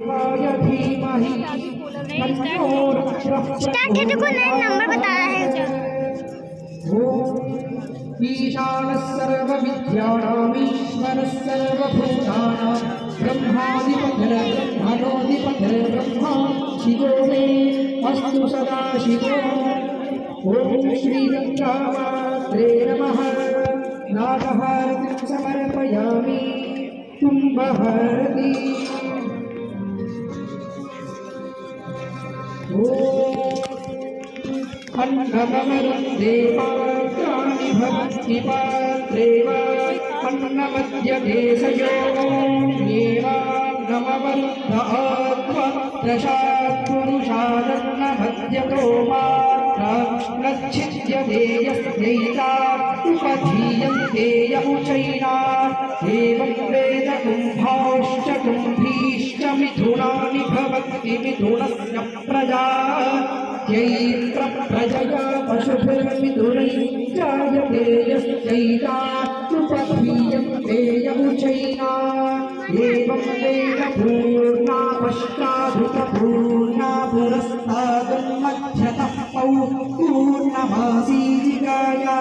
Number बता रहा है ईशानः सर्वविद्यानामीश्वरः सर्वभूतानां ब्रह्माधिपतिर्ब्रह्मणोऽधिपतिर्ब्रह्मा शिवो मे अस्तु सदा शिवो। ॐ श्रीगङ्गामात्रे नमः। नागहारतिं समर्पयामि कुम्भहारति। अन्नमरुं देवानि भक्ति पात्रेव अन्नमध्यदेशयोगेवान्नमवरुद्ध आत्मा प्रसात् पुरुषादन्नमध्यतो मात्रा नच्छिद्य देयस्यैता उपधीयन्ते यमुचैना एवं वेद कुम्भाश्च कुम्भीश्च मिथुनानि भवन्ति मिथुनस्य प्रजा यैत्र प्रजया पशुभिर्मिथुनैश्चायते यस्यैता उपधीयन्ते यमुचैना एवं वेद पूर्णा पश्चादुतपूर्णा पुरस्तादन्मध्यतः पूर्णमासीदिकाया।